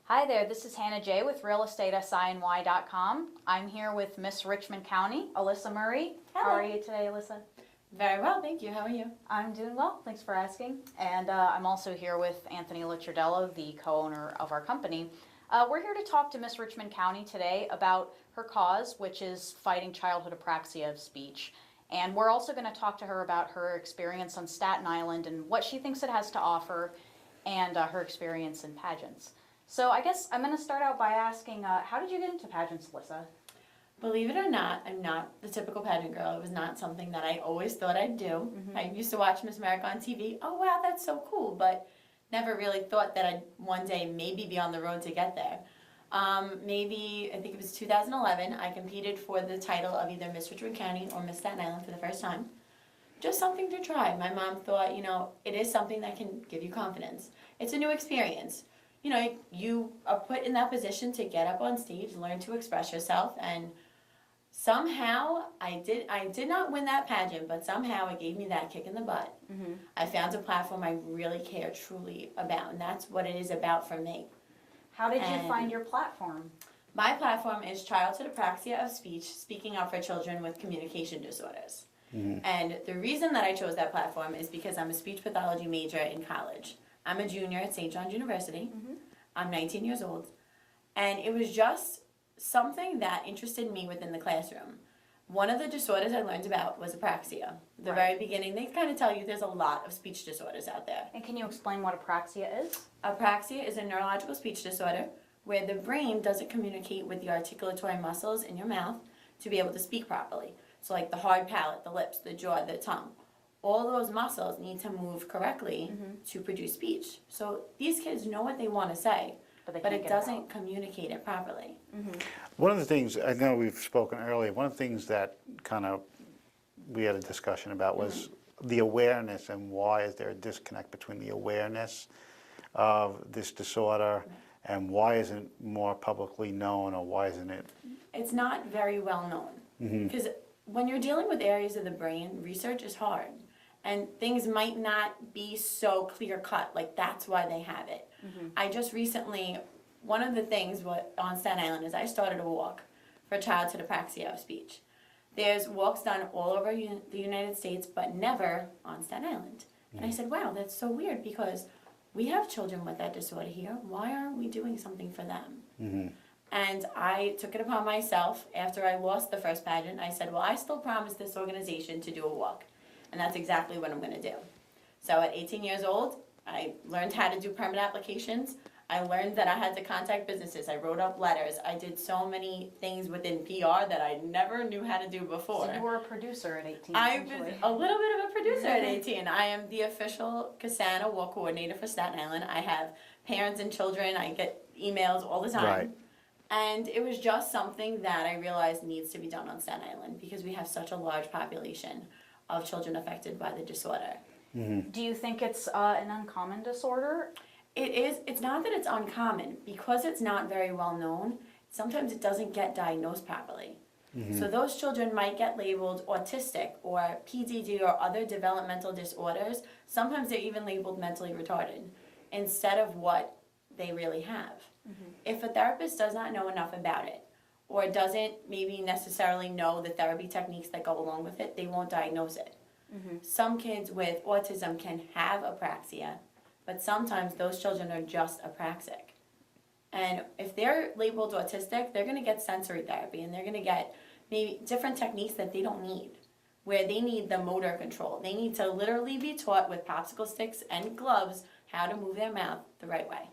Hi there, this is Hannah J. with realestatesiny.com. I'm here with Miss Richmond County, Alyssa Murray. Hello. How are you today, Alyssa? Very well, thank you. How are you? I'm doing well, thanks for asking. And I'm also here with Anthony Licciardello, the co-owner of our company. We're here to talk to Miss Richmond County today about her cause, which is fighting childhood apraxia of speech. And we're also going to talk to her about her experience on Staten Island and what she thinks it has to offer, and her experience in pageants. So I guess I'm going to start out by asking, how did you get into pageants, Alyssa? Believe it or not, I'm not the typical pageant girl. It was not something that I always thought I'd do. Mm-hmm. I used to watch Miss America on TV. Oh wow, that's so cool, but never really thought that I'd one day maybe be on the road to get there. Maybe, I think it was 2011, I competed for the title of either Miss Richmond County or Miss Staten Island for the first time. Just something to try. My mom thought, it is something that can give you confidence. It's a new experience. You are put in that position to get up on stage, learn to express yourself, and somehow I did not win that pageant, but somehow it gave me that kick in the butt. Mm-hmm. I found a platform I really care truly about, and that's what it is about for me. How did you find your platform? My platform is Childhood Apraxia of Speech, speaking up for children with communication disorders. Mm-hmm. And the reason that I chose that platform is because I'm a speech pathology major in college. I'm a junior at St. John's University. Mm-hmm. I'm 19 years old. And it was just something that interested me within the classroom. One of the disorders I learned about was apraxia. The very beginning, they kind of tell you there's a lot of speech disorders out there. And can you explain what apraxia is? Apraxia is a neurological speech disorder where the brain doesn't communicate with the articulatory muscles in your mouth to be able to speak properly. So like the hard palate, the lips, the jaw, the tongue. All those muscles need to move correctly to produce speech. So these kids know what they want to say, but it doesn't communicate it properly. Mm-hmm. One of the things, I know we've spoken earlier, one of the things that kind of we had a discussion about was the awareness, and why is there a disconnect between the awareness of this disorder and why isn't it more publicly known, or why isn't it? It's not very well known because when you're dealing with areas of the brain, research is hard. And things might not be so clear cut, like that's why they have it. Mm-hmm. I just recently, one of the things on Staten Island is I started a walk for childhood apraxia of speech. There's walks done all over the United States, but never on Staten Island. Mm-hmm. And I said, wow, that's so weird because we have children with that disorder here. Why aren't we doing something for them? Mm-hmm. And I took it upon myself after I lost the first pageant. I said, well, I still promised this organization to do a walk. And that's exactly what I'm going to do. So at 18 years old, I learned how to do permit applications. I learned that I had to contact businesses. I wrote up letters. I did so many things within PR that I never knew how to do before. So you were a producer at 18. I was a little bit of a producer at 18. I am the official Cassana walk coordinator for Staten Island. I have parents and children. I get emails all the time. Right. And it was just something that I realized needs to be done on Staten Island because we have such a large population of children affected by the disorder. Mm-hmm. Do you think it's an uncommon disorder? It is. It's not that it's uncommon. Because it's not very well known, sometimes it doesn't get diagnosed properly. Mm-hmm. So those children might get labeled autistic or PDD or other developmental disorders. Sometimes they're even labeled mentally retarded instead of what they really have. Mm-hmm. If a therapist does not know enough about it, or doesn't maybe necessarily know the therapy techniques that go along with it, they won't diagnose it. Mm-hmm. Some kids with autism can have apraxia, but sometimes those children are just apraxic. And if they're labeled autistic, they're going to get sensory therapy, and they're going to get maybe different techniques that they don't need, where they need the motor control. They need to literally be taught with popsicle sticks and gloves how to move their mouth the right way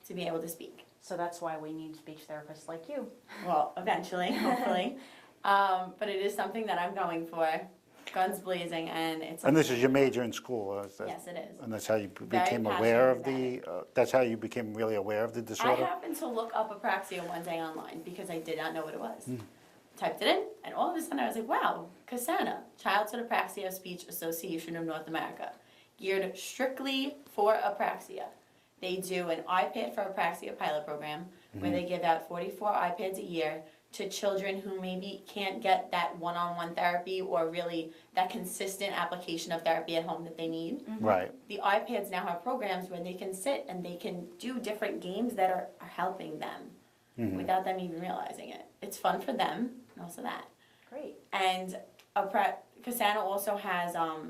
to be able to speak. So that's why we need speech therapists like you. Well, eventually, hopefully. But it is something that I'm going for, guns blazing, and it's... And this is your major in school? Yes, it is. And that's how you Very became aware of passionate that's how you became really aware of the I disorder? happened to look up apraxia one day online because I did not know what it was. Typed it in, and all of a sudden I was like, wow, Cassana, Childhood Apraxia of Speech Association of North America, geared strictly for apraxia. They do an iPad for Apraxia pilot program where they give out 44 iPads a year to children who maybe can't get that one-on-one therapy or really that consistent application of therapy at home that they need. Right. The iPads now have programs where they can sit and they can do different games that are helping them without them even realizing it. It's fun for them, and also that. Great. And Cassano also has a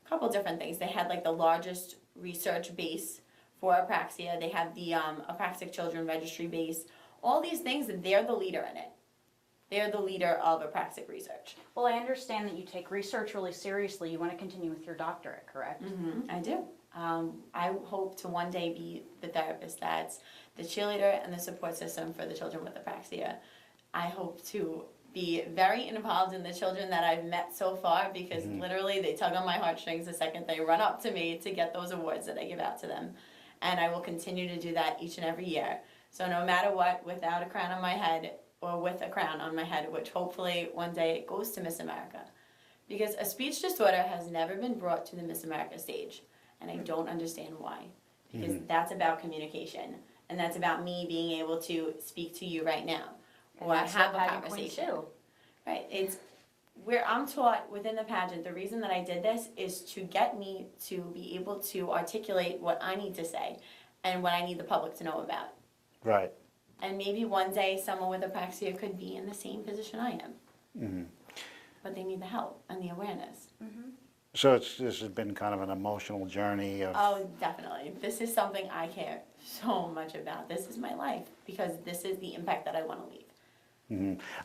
couple different things. They had like the largest research base for Apraxia. They have the Apraxic Children Registry base. All these things, they're the leader in it. They're the leader of Apraxic research. Well, I understand that you take research really seriously. You want to continue with your doctorate, correct? I do. I hope to one day be the therapist that's the cheerleader and the support system for the children with apraxia. I hope to be very involved in the children that I've met so far because literally they tug on my heartstrings the second they run up to me to get those awards that I give out to them. And I will continue to do that each and every year. So no matter what, without a crown on my head or with a crown on my head, which hopefully one day it goes to Miss America. Because a speech disorder has never been brought to the Miss America stage. And I don't understand why. Because that's about communication. And that's about me being able to speak to you right now. Or that's have what a pageant queens conversation. do. Right. It's where I'm taught within the pageant, the reason that I did this is to get me to be able to articulate what I need to say and what I need the public to know about. Right. And maybe one day someone with apraxia could be in the same position I am. But they need the help and the awareness. So this has been kind of an emotional journey of. Oh, definitely. This is something I care so much about. This is my life because this is the impact that I want to leave.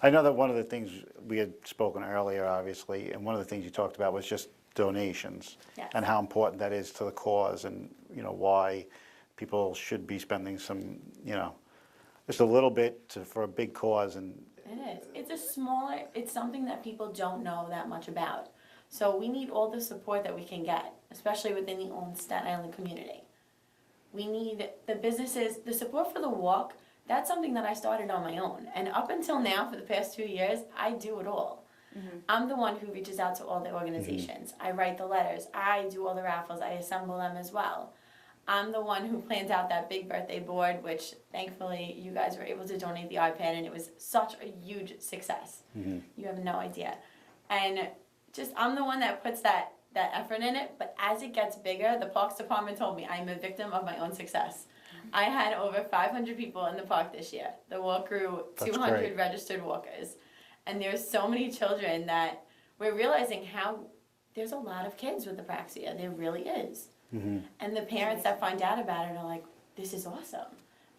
I know that one of the things we had spoken earlier, obviously, and one of the things you talked about was just donations. Yes. And how important that is to the cause and, why people should be spending some, just a little bit for a big cause. And It is. It's something that people don't know that much about. So we need all the support that we can get, especially within the own Staten Island community. We need the businesses, the support for the walk. That's something that I started on my own. And up until now, for the past 2 years, I do it all. I'm the one who reaches out to all the organizations. I write the letters. I do all the raffles. I assemble them as well. I'm the one who plans out that big birthday board, which thankfully you guys were able to donate the iPad, and it was such a huge success. You have no idea. And just I'm the one that puts that effort in it, but as it gets bigger, the Parks Department told me I'm a victim of my own success. I had over 500 people in the park this year. The walk grew That's 200 great. registered walkers. And there's so many children that we're realizing how there's a lot of kids with apraxia. There really is. And the parents that find out about it are like, this is awesome.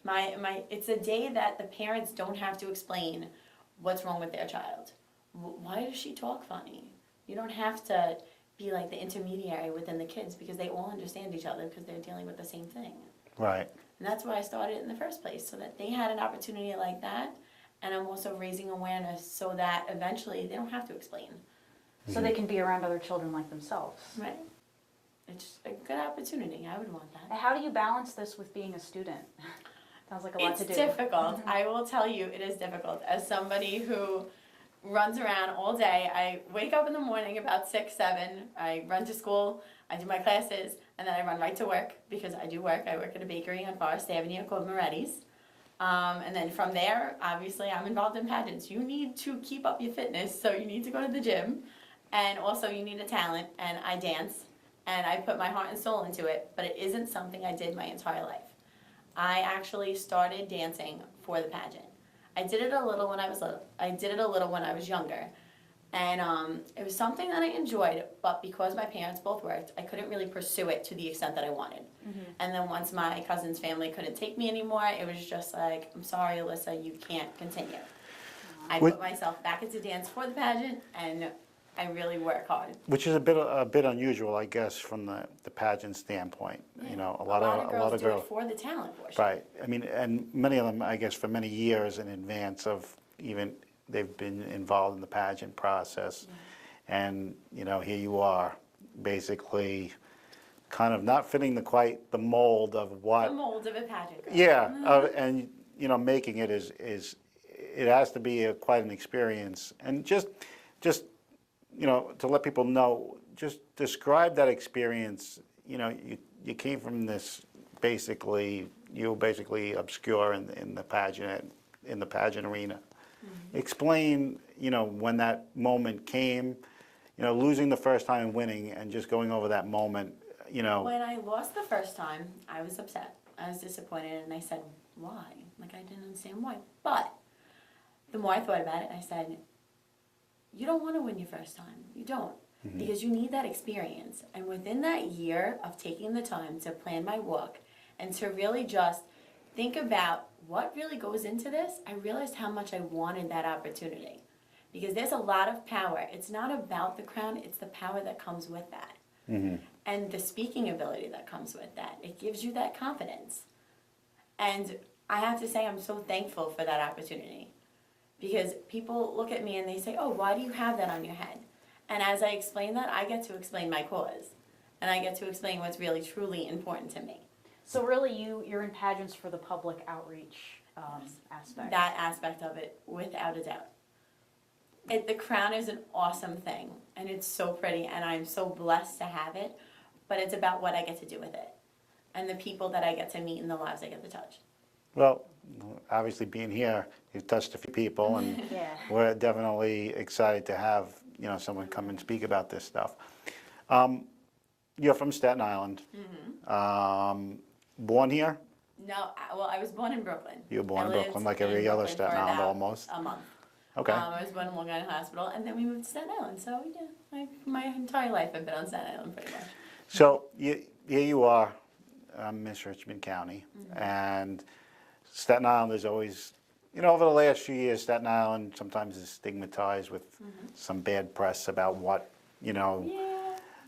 It's a day that the parents don't have to explain what's wrong with their child. Why does she talk funny? You don't have to be like the intermediary within the kids because they all understand each other because they're dealing with the same thing. Right. And that's why I started in the first place, so that they had an opportunity like that. And I'm also raising awareness so that eventually they don't have to explain. So they can be around other children like themselves. Right. It's a good opportunity. I would want that. How do you balance this with being a student? Sounds like a lot It's to do. difficult. I will tell you, it is difficult. As somebody who runs around all day, I wake up in the morning about 6, 7. I run to school. I do my classes, and then I run right to work because I do work. I work at a bakery on Forest Avenue called Moretti's. And then from there, obviously, I'm involved in pageants. You need to keep up your fitness, so you need to go to the gym. And also, you need a talent, and I dance. And I put my heart and soul into it, but it isn't something I did my entire life. I actually started dancing for the pageant. I did it a little when I was little. I did it a little when I was younger. And it was something that I enjoyed, but because my parents both worked, I couldn't really pursue it to the extent that I wanted. And then once my cousin's family couldn't take me anymore, it was just like, I'm sorry, Alyssa, you can't continue. I put myself back into dance for the pageant, and I really work hard. Which is a bit unusual, I guess, from the pageant standpoint. Yeah. A lot of do girls. it for the talent portion. Right. I mean, and many of them, I guess, for many years in advance of even they've been involved in the pageant process, and here you are, basically, kind of not fitting quite the mold of what. The mold of a pageant girl. Yeah, and making it is it has to be quite an experience, and just to let people know, just describe that experience. You came from this you were basically obscure in the pageant arena. Explain, when that moment came, losing the first time and winning and just going over that moment, When I lost the first time, I was upset. I was disappointed, and I said, why? Like, I didn't understand why. But the more I thought about it, I said, you don't want to win your first time. You don't. Because you need that experience. And within that year of taking the time to plan my walk and to really just think about what really goes into this, I realized how much I wanted that opportunity. Because there's a lot of power. It's not about the crown, it's the power that comes with that. And the speaking ability that comes with that. It gives you that confidence. And I have to say, I'm so thankful for that opportunity. Because people look at me and they say, oh, why do you have that on your head? And as I explain that, I get to explain my cause. And I get to explain what's really, truly important to me. So really, you're in pageants for the public outreach aspect. That aspect of it, without a doubt. The crown is an awesome thing, and it's so pretty, and I'm so blessed to have it, but it's about what I get to do with it, and the people that I get to meet and the lives I get to touch. Well, obviously being here, you've touched a few people, and Yeah. we're definitely excited to have, someone come and speak about this stuff. You're from Staten Island. Born here? No, I was born in Brooklyn. You were born in I lived Brooklyn, like in every other Brooklyn Staten for Island about almost. a month. Okay. I was born in Long Island Hospital, and then we moved to Staten Island. So yeah, my entire life I've been on Staten Island pretty much. So here you are, Miss Richmond County, and Staten Island is always, over the last few years, Staten Island sometimes is stigmatized with some bad press about what, Yeah.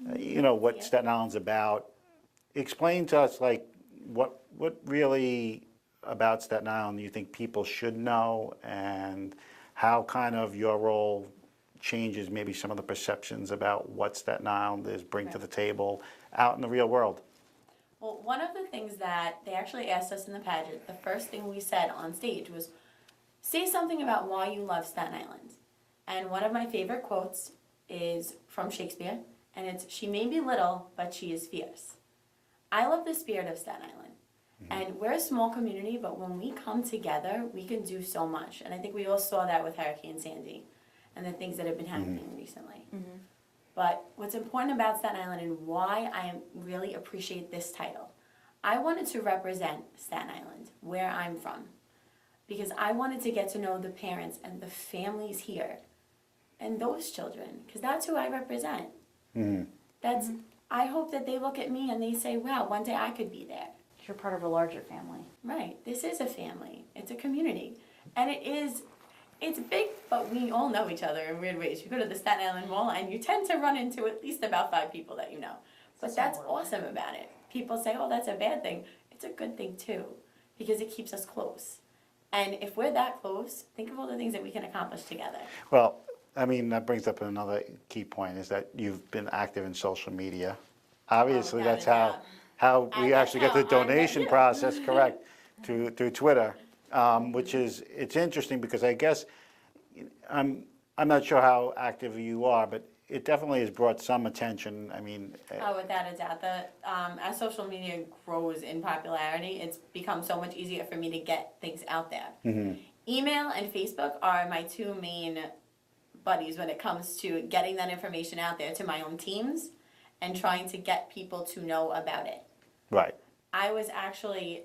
what Yeah. Staten Island's about. Explain to us, like, what really about Staten Island you think people should know, and how kind of your role changes maybe some of the perceptions about what Staten Islanders bring to the table out in the real world. Well, one of the things that they actually asked us in the pageant, the first thing we said on stage was, say something about why you love Staten Island. And one of my favorite quotes is from Shakespeare, and it's, she may be little, but she is fierce. I love the spirit of Staten Island. And we're a small community, but when we come together, we can do so much. And I think we all saw that with Hurricane Sandy and the things that have been happening recently. But what's important about Staten Island and why I really appreciate this title, I wanted to represent Staten Island, where I'm from, because I wanted to get to know the parents and the families here and those children, because that's who I represent. That's, I hope that they look at me and they say, wow, one day I could be there. You're part of a larger family. Right, this is a family, it's a community, and it's big, but we all know each other in weird ways. You go to the Staten Island Mall and you tend to run into at least about 5 people that you know. But that's awesome about it. People say, oh, that's a bad thing. It's a good thing too, because it keeps us close. And if we're that close, think of all the things that we can accomplish together. Well, I mean, that brings up another key point, is that you've been active in social media. Obviously, without that's a doubt. how And we that's actually get the how I met donation you. process, correct, through Twitter, which is, it's interesting because I guess, I'm not sure how active you are, but it definitely has brought some attention. I mean, Oh, without a doubt. As social media grows in popularity, it's become so much easier for me to get things out there. Email and Facebook are my 2 main buddies when it comes to getting that information out there to my own teams and trying to get people to know about it. right, I was actually,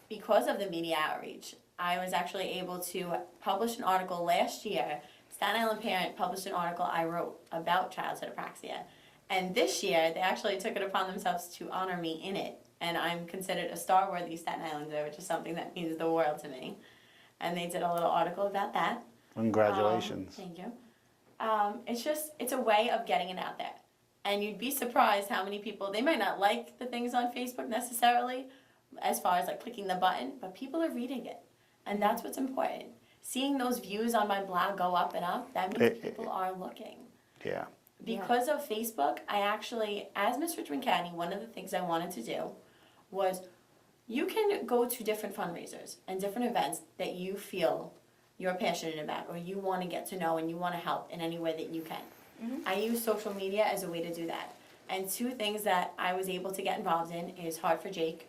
because of the media outreach, I was actually able to publish an article last year. Staten Island Parent published an article I wrote about childhood apraxia. And this year, they actually took it upon themselves to honor me in it. And I'm considered a star-worthy Staten Islander, which is something that means the world to me. And they did a little article about that. congratulations. Thank you. It's a way of getting it out there. And you'd be surprised how many people, they might not like the things on Facebook necessarily, as far as like clicking the button, but people are reading it. And that's what's important. Seeing those views on my blog go up and up, that means people are looking. Yeah, Because of Facebook, I actually, as Miss Richmond County, one of the things I wanted to do was, you can go to different fundraisers and different events that you feel you're passionate about or you want to get to know and you want to help in any way that you can. I use social media as a way to do that. And 2 things that I was able to get involved in is Heart for Jake,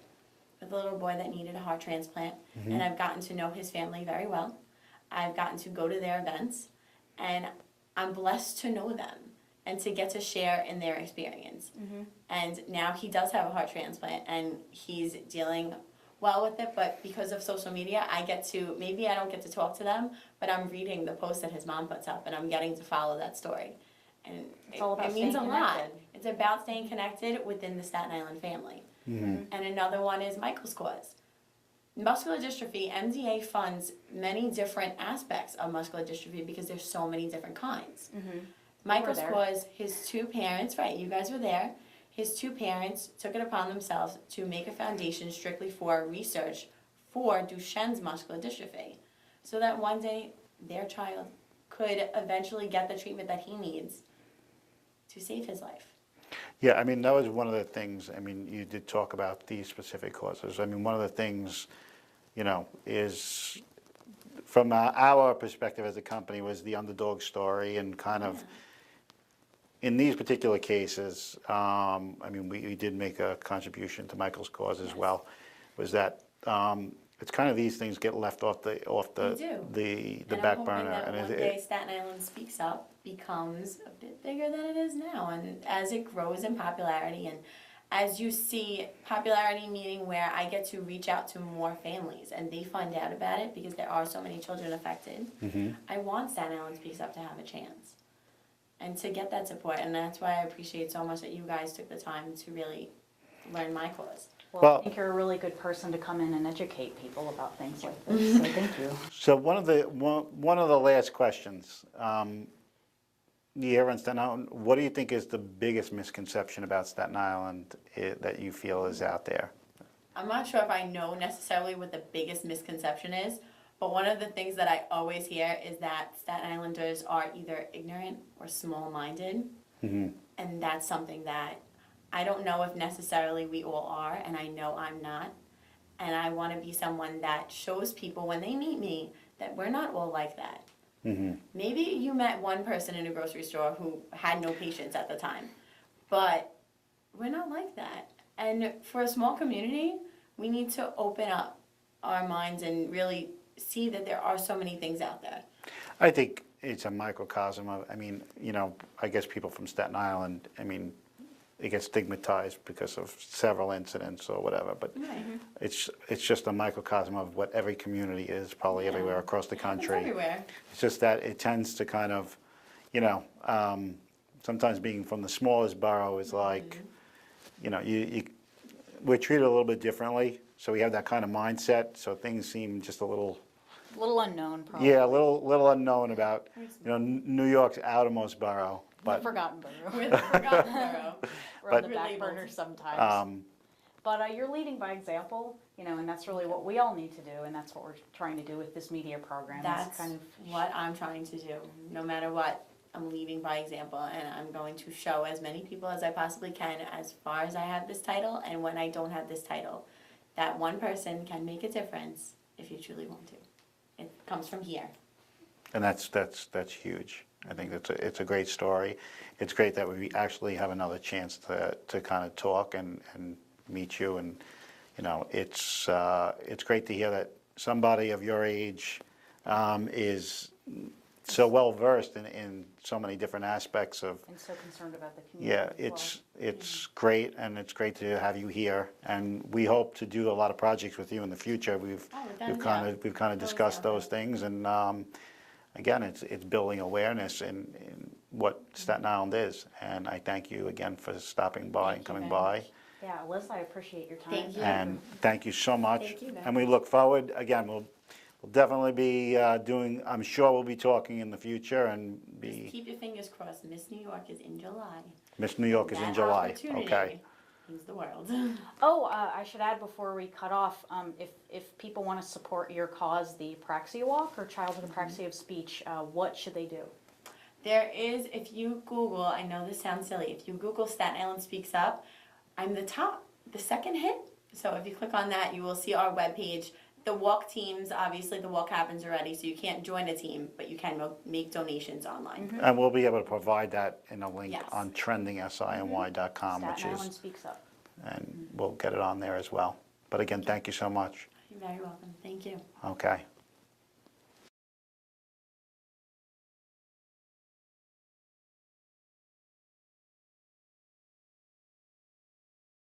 with a little boy that needed a heart transplant, and I've gotten to know his family very well. I've gotten to go to their events, and I'm blessed to know them and to get to share in their experience. And now he does have a heart transplant, and he's dealing well with it, but because of social media, I get to, maybe I don't get to talk to them, but I'm reading the post that his mom puts up, and I'm getting to follow that story. And It's all about it means a staying lot. connected. It's about staying connected within the Staten Island family. And another one is Michael's cause. Muscular dystrophy, MDA funds many different aspects of muscular dystrophy because there's so many different kinds. Michael's there. cause, his two parents, right, you guys were there, his two parents took it upon themselves to make a foundation strictly for research for Duchenne's muscular dystrophy, so that one day their child could eventually get the treatment that he needs to save his life. Yeah, I mean, that was one of the things, I mean, you did talk about these specific causes. I mean, one of the things, you know, is from our perspective as a company was the underdog story and kind of, in these particular cases, I mean, we did make a contribution to Michael's cause as well, was that it's kind of these things get left off the They do. back And burner. I'm hoping that one day Staten Island Speaks Up becomes a bit bigger than it is now, and as it grows in popularity, and as you see popularity, meaning where I get to reach out to more families and they find out about it because there are so many children affected, I want Staten Island Speaks Up to have a chance and to get that support, and that's why I appreciate so much that you guys took the time to really learn my cause. Well, I think you're a really good person to come in and educate people about things like this, so thank you. So one of the last questions, here in Staten Island, what do you think is the biggest misconception about Staten Island that you feel is out there? I'm not sure if I know necessarily what the biggest misconception is, but one of the things that I always hear is that Staten Islanders are either ignorant or small-minded, and that's something that I don't know if necessarily we all are, and I know I'm not, and I want to be someone that shows people when they meet me that we're not all like that. Maybe you met one person in a grocery store who had no patience at the time, but we're not like that. And for a small community, we need to open up our minds and really see that there are so many things out there. I think it's a microcosm of, I mean, you know, I guess people from Staten Island, I mean, they get stigmatized because of several incidents or whatever, but it's just a microcosm of what every community is, probably everywhere across the country. It's everywhere. It's just that it tends to kind of, you know, sometimes being from the smallest borough is like, you know, we're treated a little bit differently, so we have that kind of mindset, so things seem just a little, A little unknown, probably. yeah, a little unknown about, you know, New York's outermost borough, The but, forgotten borough. We're the forgotten borough. We're on the We're back labeled. burner sometimes. But you're leading by example, you know, and that's really what we all need to do, and that's what we're trying to do with this media program. is That's kind of what I'm trying to do. No matter what, I'm leading by example, and I'm going to show as many people as I possibly can as far as I have this title, and when I don't have this title, that one person can make a difference if you truly want to. It comes from here. and that's huge. I think it's a great story. It's great that we actually have another chance to kind of talk and meet you, and you know, it's great to hear that somebody of your age is so well versed in so many different aspects of. and so concerned about the community. Yeah, as it's great, and it's great to have you here, and we hope to do a lot of projects with you in the future. We've kind of discussed those things, and again, it's building awareness in what Staten Island is, and I thank you again for stopping by and coming by. Yeah, Alyssa, I appreciate your time. Thank you. And thank you so much. Thank you, And we look forward, again, we'll definitely be doing, I'm sure we'll be talking in the future and Just be, keep your fingers crossed. Miss New York is in July. Miss New York is in That July, opportunity okay? means the world. Oh, I should add before we cut off, if people want to support your cause, the Apraxia Walk or Childhood Apraxia of Speech, what should they do? There is, if you Google, I know this sounds silly, if you Google Staten Island Speaks Up, I'm the second hit. So if you click on that, you will see our webpage. The walk teams, obviously the walk happens already, so you can't join a team, but you can make donations online. And we'll be able to provide that in a link Yes. on trendingSINY.com, which Staten Island is, Speaks Up. and we'll get it on there as well. But again, thank you so much. You're very welcome. Thank you. Okay.